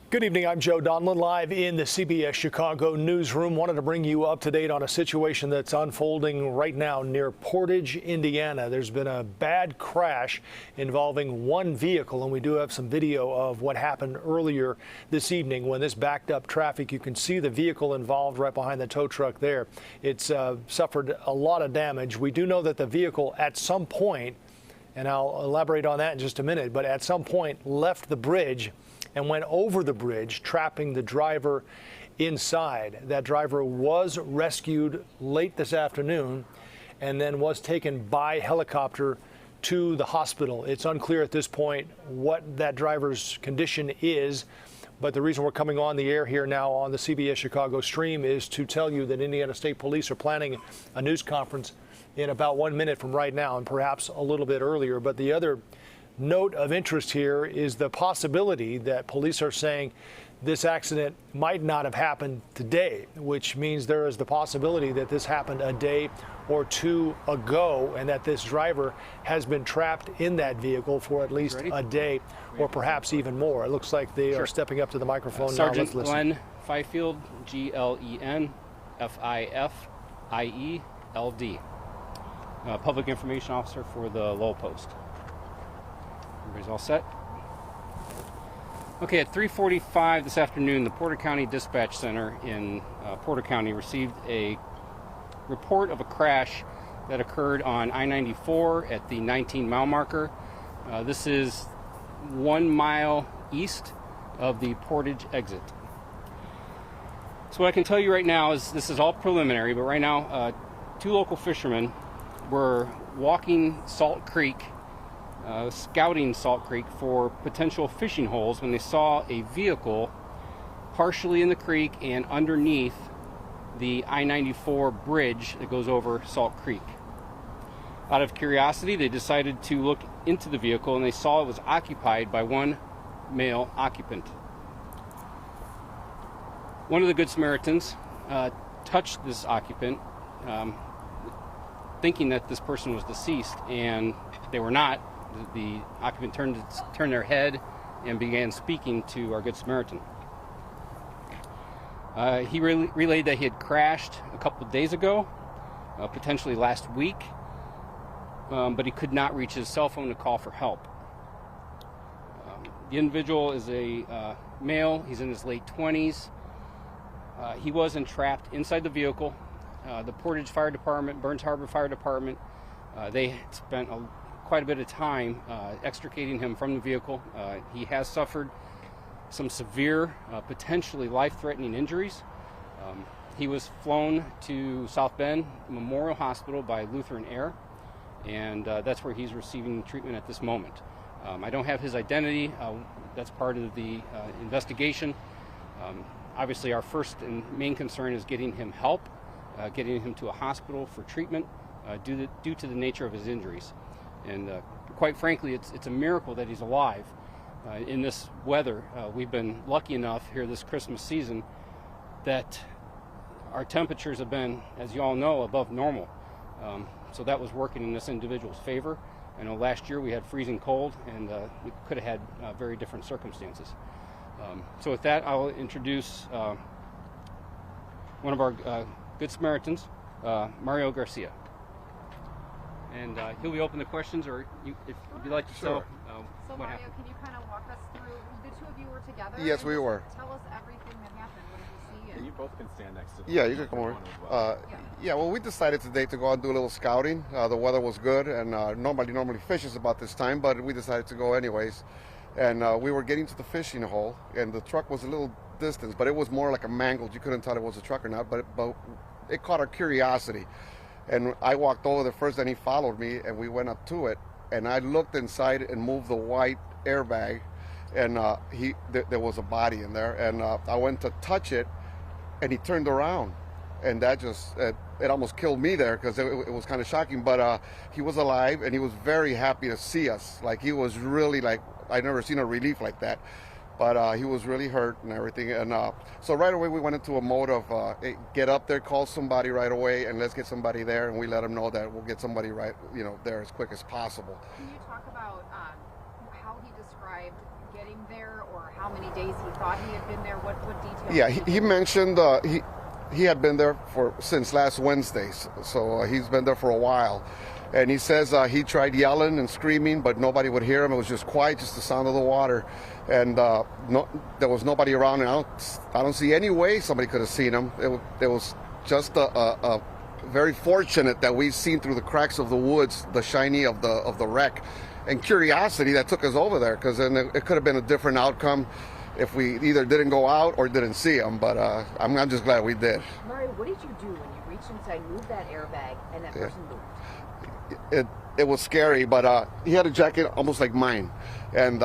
Good evening. I'm Joe Donlin, live in the CBS Chicago newsroom. Wanted to bring you up to date on a situation that's unfolding right now near Portage, Indiana. There's been a bad crash involving one vehicle, and we do have some video of what happened earlier this evening when this backed up traffic. You can see the vehicle involved right behind the tow truck there. It's suffered a lot of damage. We do know that the vehicle at some point, and I'll elaborate on that in just a minute, but at some point left the bridge and went over the bridge, trapping the driver inside. That driver was rescued late this afternoon and then was taken by helicopter to the hospital. It's unclear at this point what that driver's condition is, but the reason we're coming on the air here now on the CBS Chicago stream is to tell you that Indiana State Police are planning a news conference in about 1 minute from right now, and perhaps a little bit earlier. But the other note of interest here is the possibility that police are saying this accident might not have happened today, which means there is the possibility that this happened a day or two ago and that this driver has been trapped in that vehicle for at least a day or perhaps even more. It looks like they are stepping up to the microphone now. Sergeant Let's listen. Glenn Fifiield, Glenfifield, Public Information Officer for the Lowell Post. Everybody's all set? Okay, at 3:45 this afternoon, the Porter County Dispatch Center in Porter County received a report of a crash that occurred on I-94 at the 19-mile marker. This is 1 mile east of the Portage exit. So what I can tell you right now is this is all preliminary, but right now two local fishermen were walking Salt Creek, scouting Salt Creek for potential fishing holes when they saw a vehicle partially in the creek and underneath the I-94 bridge that goes over Salt Creek. Out of curiosity, they decided to look into the vehicle and they saw it was occupied by one male occupant. One of the Good Samaritans touched this occupant, thinking that this person was deceased, and they were not. The occupant turned their head and began speaking to our Good Samaritan. He relayed that he had crashed a couple of days ago, potentially last week, but he could not reach his cell phone to call for help. The individual is a male. He's in his late 20s. He was entrapped inside the vehicle. The Portage Fire Department, Burns Harbor Fire Department, they spent quite a bit of time extricating him from the vehicle. He has suffered some severe, potentially life-threatening injuries. He was flown to South Bend Memorial Hospital by Lutheran Air, and that's where he's receiving treatment at this moment. I don't have his identity. That's part of the investigation. Obviously, our first and main concern is getting him help, getting him to a hospital for treatment due to the nature of his injuries. And quite frankly, it's a miracle that he's alive in this weather. We've been lucky enough here this Christmas season that our temperatures have been, as you all know, above normal. So that was working in this individual's favor. I know last year we had freezing cold, and we could have had very different circumstances. So with that, I'll introduce one of our Good Samaritans, Mario Garcia. And he'll be open to questions, or if you'd like to Sure. So Mario, can you kind of walk us through, the two of you were together? Yes, we were. Tell us everything that happened. What did you see? And you both can stand next to Yeah, you can come over. Yeah, well, we decided today to go out and do a little scouting. The weather was good, and normally fishes about this time, but we decided to go anyways. And we were getting to the fishing hole, and the truck was a little distance, but it was more like a mangled. You couldn't tell it was a truck or not, but it caught our curiosity. And I walked over there first, and he followed me, and we went up to it. And I looked inside and moved the white airbag, and there was a body in there. And I went to touch it, and he turned around, and that just it almost killed me there because it was kind of shocking. But he was alive, and he was very happy to see us. Like, he was really like, I'd never seen a relief like that. But he was really hurt and everything. And so right away we went into a mode of get up there, call somebody right away, and let's get somebody there. And we let them know that we'll get somebody there as quick as possible. Can you talk about how he described getting there, or how many days he thought he had been there? What details? Yeah, he mentioned he had been there since last Wednesday, so he's been there for a while. And he says he tried yelling and screaming, but nobody would hear him. It was just quiet, just the sound of the water. And there was nobody around. And I don't see any way somebody could have seen him. It was just a very fortunate that we've seen through the cracks of the woods the shiny of the wreck, and curiosity that took us over there, because then it could have been a different outcome if we either didn't go out or didn't see him. But I'm just glad we did. Mario, what did you do when you reached inside, moved that airbag, and that person moved? It was scary, but he had a jacket almost like mine, and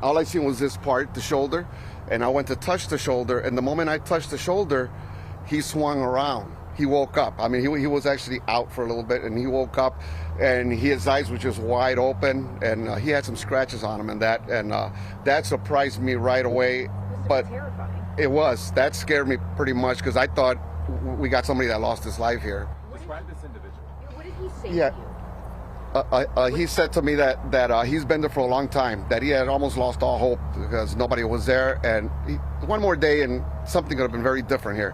all I seen was this part, the shoulder, and I went to touch the shoulder, and the moment I touched the shoulder, he swung around. He woke up. I mean, he was actually out for a little bit, and he woke up, and his eyes were just wide open, and he had some scratches on him, and that surprised me right away. But Terrifying. it was. That scared me pretty much, because I thought we got somebody that lost his life here. Describe this individual. What did he say Yeah. to you? He said to me that he's been there for a long time, that he had almost lost all hope because nobody was there, and one more day and something could have been very different here.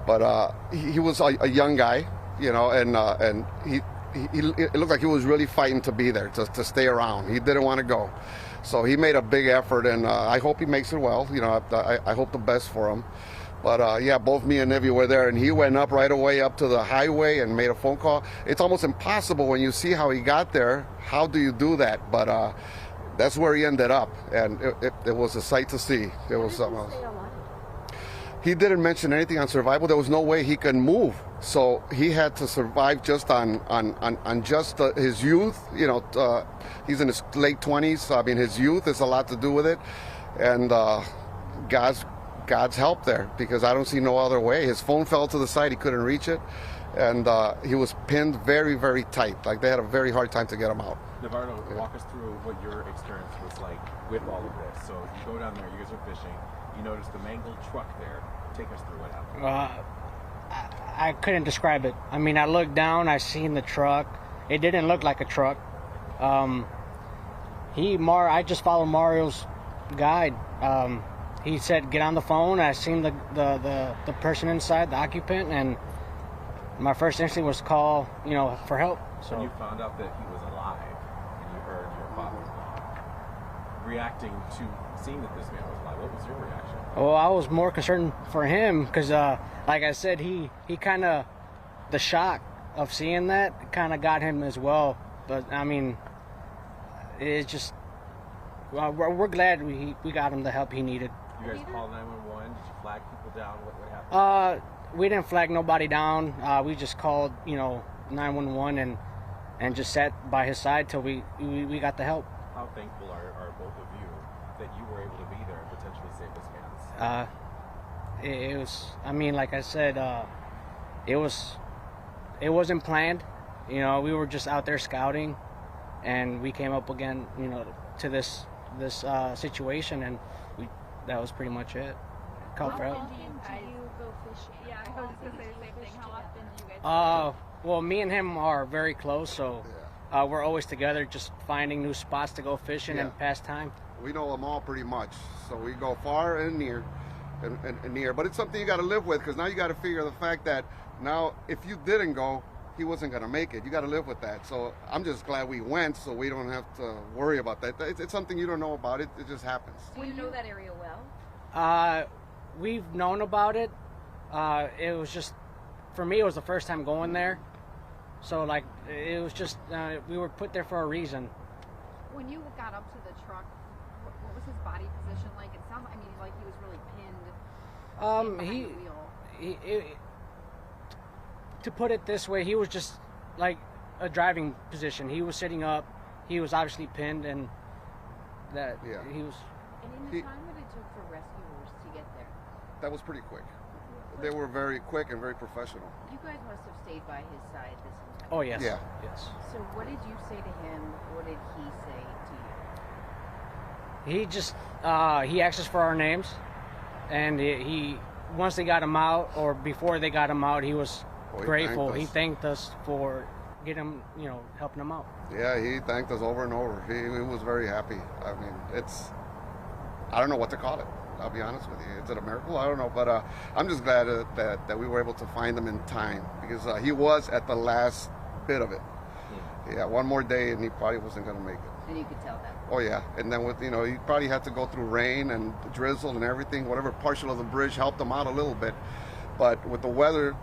But he was a young guy, you know, and it looked like he was really fighting to be there, to stay around. He didn't want to go. So he made a big effort, and I hope he makes it well. You know, I hope the best for him. But yeah, both me and Nevi were there, and he went up right away up to the highway and made a phone call. It's almost impossible when you see how he got there. How do you do that? But that's where he ended up, and it was a sight to see. It was something else. Stay alive. He didn't mention anything on survival. There was no way he could move, so he had to survive just on just his youth. You know, he's in his late 20s. I mean, his youth has a lot to do with it, and God's help there, because I don't see no other way. His phone fell to the side. He couldn't reach it, and he was pinned very, very tight. Like, they had a very hard time to get him out. Nivardo, walk us through what your experience was like with all of this. So you go down there, you guys are fishing, you notice the mangled truck there. Take us through what happened. I couldn't describe it. I mean, I looked down, I seen the truck. It didn't look like a truck. I just followed Mario's guide. He said, get on the phone. I seen the person inside, the occupant, and my first instinct was call, for help. So When you found out that he was alive, and you heard your father reacting to seeing that this man was alive, what was your reaction? well, I was more concerned for him because, like I said, he kind of, the shock of seeing that kind of got him as well. But I mean, it's just, well, we're glad we got him the help he needed. You guys called 911. Did you flag people down? What happened? We didn't flag nobody down. We just called, 911 and just sat by his side till we got the help. How thankful are both of you that you were able to be there and potentially save this man's? It was, I mean, like I said, it wasn't planned. We were just out there scouting, and we came up again, to this situation, and that was pretty much it. Called for help. Do you go fishing? Yeah, I was just gonna say the same thing. How often do you guys? Well, me and him are very close, so we're always together, just finding new spots to go fishing and pass time. We know them all pretty much, so we go far and near, and near. But it's something you got to live with, because now you got to figure the fact that now if you didn't go, he wasn't going to make it. You got to live with that. So I'm just glad we went, so we don't have to worry about that. It's something you don't know about. It just happens. Do you know that area well? We've known about it. It was just, for me, it was the first time going there. So, it was just, we were put there for a reason. When you got up to the truck, what was his body position like? It sounds, like he was really pinned behind the wheel. To put it this way, he was just like a driving position. He was sitting up. He was obviously pinned, and he was. And in the time that it took for rescuers to get there, That was pretty quick. They were very quick and very professional. you guys must have stayed by his side this entire time. Oh yes. Yeah. Yes. So what did you say to him? What did he say to you? He just he asked us for our names, and he once they got him out, or before they got him out, he was Oh, he grateful. thanked us. He thanked us for get him, helping him out. Yeah, he thanked us over and over. He was very happy. I mean, I don't know what to call it. I'll be honest with you. Is it a miracle? I don't know. But I'm just glad that we were able to find him in time, because he was at the last bit of it. Yeah, one more day and he probably wasn't going to make it. And you could tell that. Oh, yeah. And then with, he probably had to go through rain and drizzle and everything. Whatever portion of the bridge helped him out a little bit. But with the weather,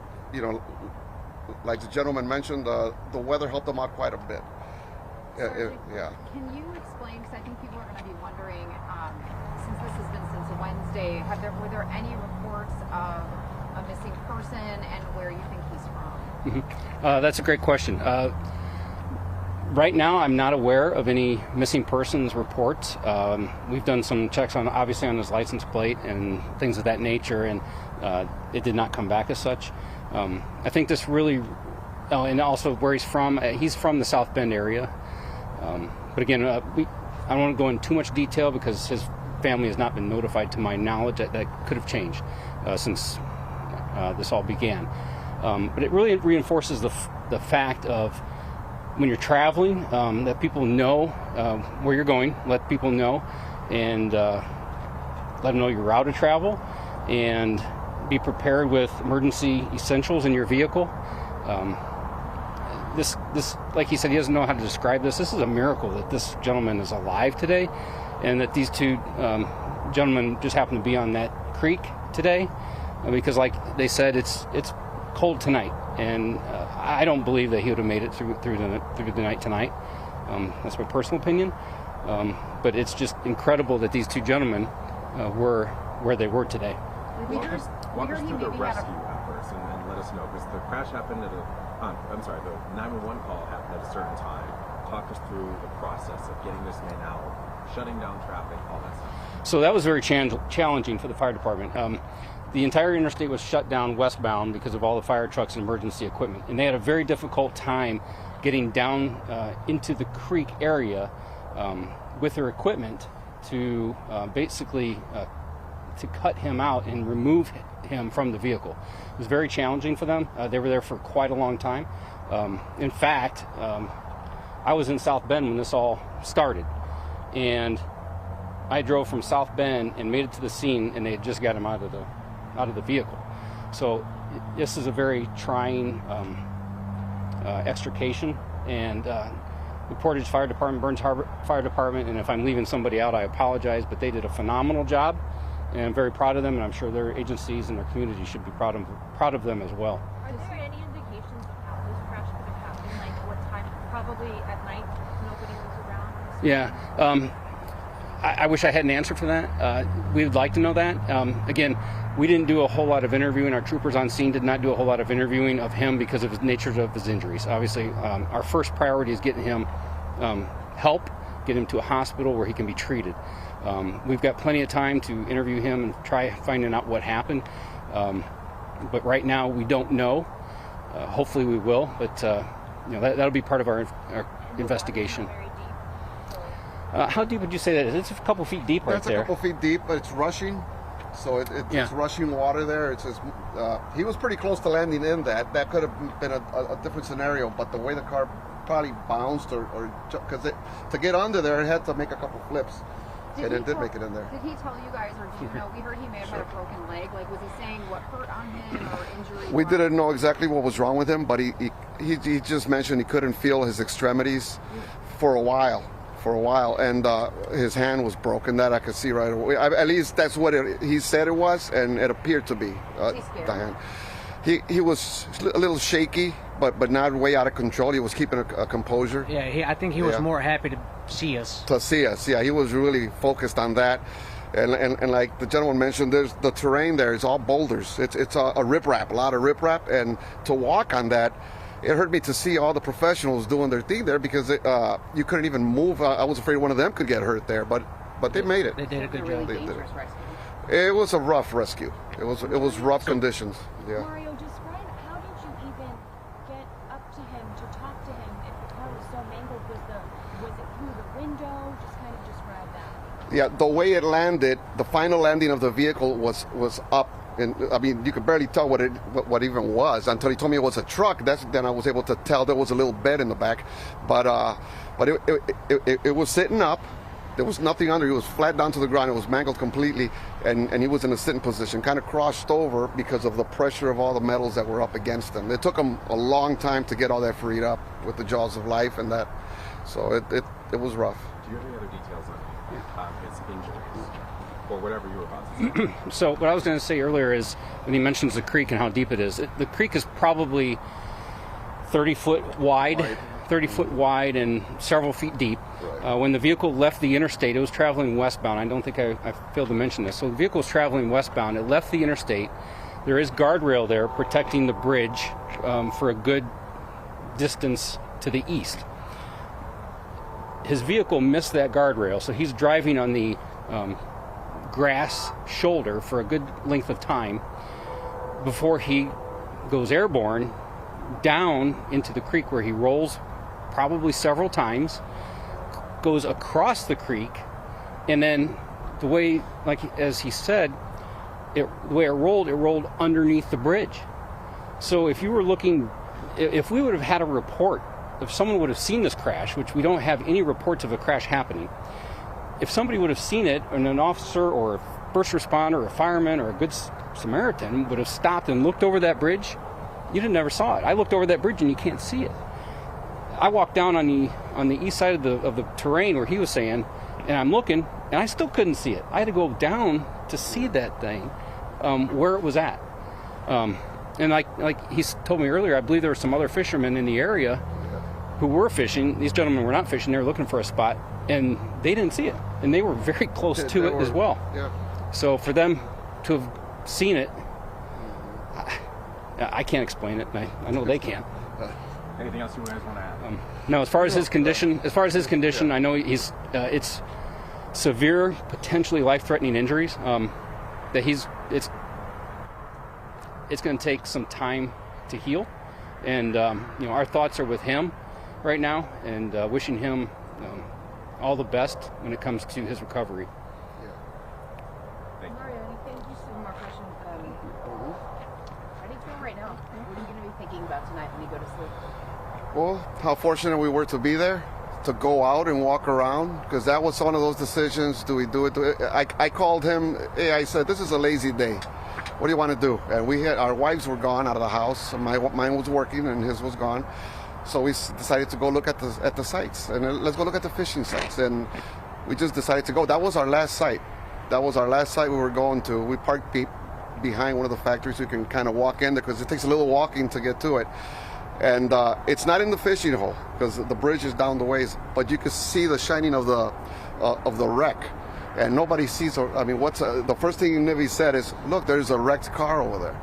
like the gentleman mentioned, the weather helped him out quite a bit. Yeah. Can you explain, because I think people are going to be wondering, since this has been since Wednesday, were there any reports of a missing person and where you think he's from? Mm-hmm. That's a great question. Right now, I'm not aware of any missing persons reports. We've done some checks obviously on his license plate and things of that nature, and it did not come back as such. I think this really, and also where he's from the South Bend area. But again, I don't want to go into too much detail because his family has not been notified to my knowledge. That could have changed since this all began. But it really reinforces the fact of when you're traveling, that people know where you're going, let people know, and let them know your route of travel, and be prepared with emergency essentials in your vehicle. This, like he said, he doesn't know how to describe this. This is a miracle that this gentleman is alive today, and that these two gentlemen just happen to be on that creek today, because like they said, it's cold tonight, and I don't believe that he would have made it through the night tonight. That's my personal opinion, but it's just incredible that these two gentlemen were where they were today. Walk us through the rescue efforts and let us know, because the crash happened at the 911 call happened at a certain time. Talk us through the process of getting this man out, shutting down traffic, all that stuff. So that was very challenging for the fire department. The entire interstate was shut down westbound because of all the fire trucks and emergency equipment, and they had a very difficult time getting down into the creek area with their equipment to basically to cut him out and remove him from the vehicle. It was very challenging for them. They were there for quite a long time. In fact, I was in South Bend when this all started, and I drove from South Bend and made it to the scene, and they had just got him out of the vehicle. So this is a very trying extrication, and the Portage Fire Department, Burns Harbor Fire Department, and if I'm leaving somebody out, I apologize, but they did a phenomenal job, and I'm very proud of them, and I'm sure their agencies and their community should be proud of them as well. Are there any indications of how this crash could have happened? Like what time? Probably at night, nobody was around? Yeah. I wish I had an answer for that. We would like to know that. Again, we didn't do a whole lot of interviewing. Our troopers on scene did not do a whole lot of interviewing of him because of the nature of his injuries. Obviously, our first priority is getting him help, get him to a hospital where he can be treated. We've got plenty of time to interview him and try finding out what happened. But right now, we don't know. Hopefully we will, but that'll be part of our investigation. How deep would you say that is? It's a couple feet deep right there. It's a couple feet deep, but it's rushing. So it's rushing water there. It's just, he was pretty close to landing in that. That could have been a different scenario, but the way the car probably bounced or because to get under there, it had to make a couple flips. And it did make it in there. Did he tell you guys, or do you know? We heard he may have had a broken leg. Like, was he saying what hurt on him or injury? We didn't know exactly what was wrong with him, but he just mentioned he couldn't feel his extremities for a while, and his hand was broken. That I could see right away. At least that's what he said it was, and it appeared to be the hand. He was a little shaky, but not way out of control. He was keeping a composure. Yeah, I think he was more happy to see us. Yeah, he was really focused on that. And like the gentleman mentioned, there's the terrain there is all boulders. It's a riprap, a lot of riprap, and to walk on that, it hurt me to see all the professionals doing their thing there because you couldn't even move. I was afraid one of them could get hurt there, but they made it. They did a good job. Really dangerous rescue. It was a rough rescue. It was rough conditions. Yeah. Mario, describe how did you even get up to him to talk to him if the car was so mangled? Was it through the window? Just kind of describe that. Yeah, the way it landed, the final landing of the vehicle was up And I mean, you could barely tell what it even was until he told me it was a truck. Then I was able to tell there was a little bed in the back, but it was sitting up. There was nothing under. It was flat down to the ground. It was mangled completely, and he was in a sitting position, kind of crossed over because of the pressure of all the metals that were up against him. It took him a long time to get all that freed up with the jaws of life and that. So it was rough. Do you have any other details on his injuries or whatever you were about to say? So what I was going to say earlier is when he mentions the creek and how deep it is, the creek is probably 30 foot wide. 30 foot wide and several feet deep. Right. When the vehicle left the interstate, it was traveling westbound. I don't think I failed to mention this. So the vehicle was traveling westbound. It left the interstate. There is guardrail there protecting the bridge for a good distance to the east. His vehicle missed that guardrail, so he's driving on the grass shoulder for a good length of time before he goes airborne down into the creek, where he rolls probably several times, goes across the creek, and then the way, like as he said, the way it rolled underneath the bridge. So if you were looking, if we would have had a report, if someone would have seen this crash, which we don't have any reports of a crash happening, if somebody would have seen it, and an officer or a first responder or a fireman or a good Samaritan would have stopped and looked over that bridge, you'd have never saw it. I looked over that bridge and you can't see it. I walked down on the east side of the terrain where he was saying, and I'm looking, and I still couldn't see it. I had to go down to see that thing, where it was at. And like he told me earlier, I believe there were some other fishermen in the area who were fishing. These gentlemen were not fishing; they were looking for a spot, and they didn't see it, and they were very close to it as well. Yeah. So for them to have seen it, I can't explain it. And I know they can't. Anything else you guys want to add? No, as far as his condition, I know he's it's severe, potentially life-threatening injuries. That it's going to take some time to heal, and our thoughts are with him right now, and wishing him all the best when it comes to his recovery. Mario, anything? Just one more question. How do you feel right now? What are you going to be thinking about tonight when you go to sleep? Well, how fortunate we were to be there, to go out and walk around, because that was one of those decisions. Do we do it? I called him. Hey, I said, this is a lazy day. What do you want to do? And our wives were gone out of the house. Mine was working and his was gone. So we decided to go look at the sites, and let's go look at the fishing sites. And we just decided to go. That was our last site. That was our last site we were going to. We parked behind one of the factories. We can kind of walk in there because it takes a little walking to get to it. And it's not in the fishing hole because the bridge is down the ways, but you can see the shining of the wreck, and nobody sees. I mean, the first thing Nivi said is, "Look, there's a wrecked car over there,"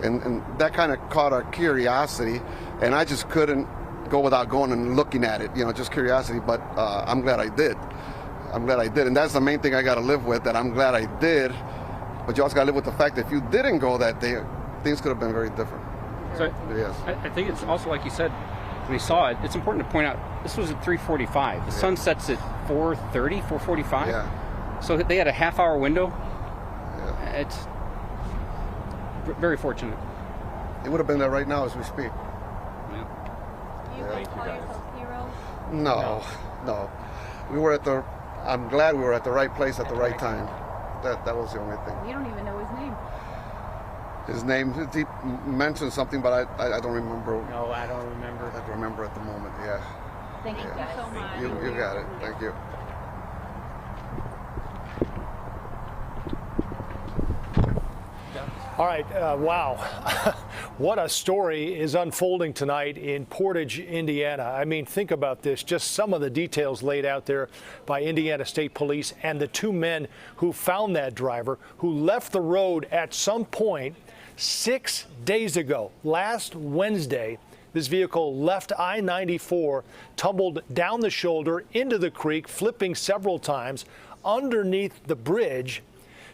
and that kind of caught our curiosity, and I just couldn't go without going and looking at it, just curiosity. But I'm glad I did. And that's the main thing I got to live with. That I'm glad I did, but you also got to live with the fact that if you didn't go that day, things could have been very different. So Yes. I think it's also, like you said, when we saw it, it's important to point out this was at 3:45. The sun sets at 4:30, 4:45. Yeah. So they had a half-hour window. Yeah. It's very fortunate. It would have been there right now as we speak. Yeah. Do you guys call yourselves heroes? No. We were I'm glad we were at the right place at the right time. That was the only thing. You don't even know his name. His name, he mentioned something, but I don't remember. No, I don't remember. I don't remember at the moment. Yeah. Thank you guys so much. You got it. Thank you. All right, wow. What a story is unfolding tonight in Portage, Indiana. I mean, think about this, just some of the details laid out there by Indiana State Police and the two men who found that driver who left the road at some point 6 days ago. Last Wednesday, this vehicle left I-94, tumbled down the shoulder into the creek, flipping several times underneath the bridge,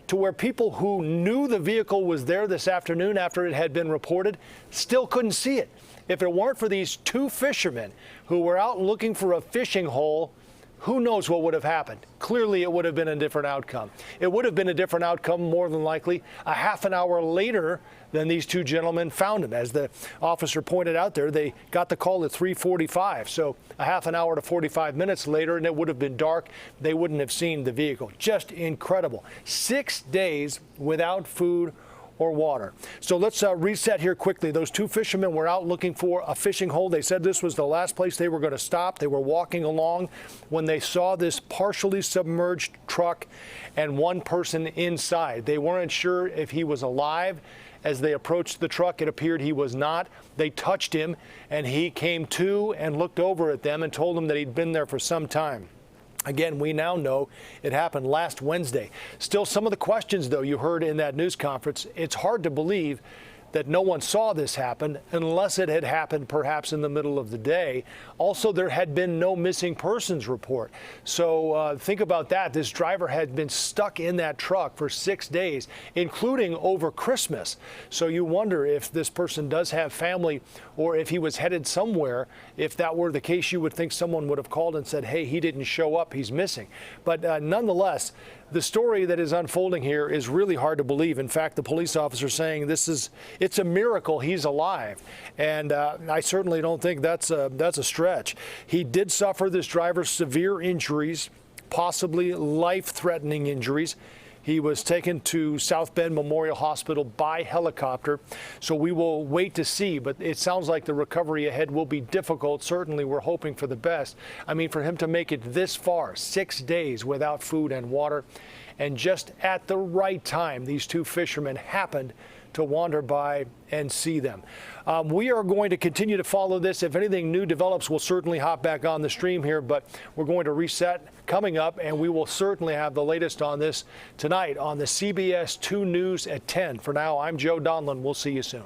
to where people who knew the vehicle was there this afternoon after it had been reported still couldn't see it. If it weren't for these two fishermen who were out looking for a fishing hole, who knows what would have happened? Clearly, it would have been a different outcome. It would have been a different outcome, more than likely, a half an hour later than these two gentlemen found him. As the officer pointed out there, they got the call at 3:45, so a half an hour to 45 minutes later, and it would have been dark. They wouldn't have seen the vehicle. Just incredible. 6 days without food or water. So let's reset here quickly. Those two fishermen were out looking for a fishing hole. They said this was the last place they were going to stop. They were walking along when they saw this partially submerged truck and one person inside. They weren't sure if he was alive. As they approached the truck, it appeared he was not. They touched him, and he came to and looked over at them and told them that he'd been there for some time. Again, we now know it happened last Wednesday. Still, some of the questions, though, you heard in that news conference, it's hard to believe that no one saw this happen unless it had happened perhaps in the middle of the day. Also, there had been no missing persons report. So think about that. This driver had been stuck in that truck for 6 days, including over Christmas. So you wonder if this person does have family or if he was headed somewhere. If that were the case, you would think someone would have called and said, hey, he didn't show up, he's missing. But nonetheless, the story that is unfolding here is really hard to believe. In fact, the police officer saying it's a miracle he's alive. And I certainly don't think that's a stretch. He did suffer, this driver, severe injuries, possibly life-threatening injuries. He was taken to South Bend Memorial Hospital by helicopter, so we will wait to see. But it sounds like the recovery ahead will be difficult. Certainly, we're hoping for the best. I mean, for him to make it this far, 6 days without food and water, and just at the right time, these two fishermen happened to wander by and see them. We are going to continue to follow this. If anything new develops, we'll certainly hop back on the stream here, but we're going to reset coming up, and we will certainly have the latest on this tonight on the CBS 2 News at 10. For now, I'm Joe Donlin. We'll see you soon.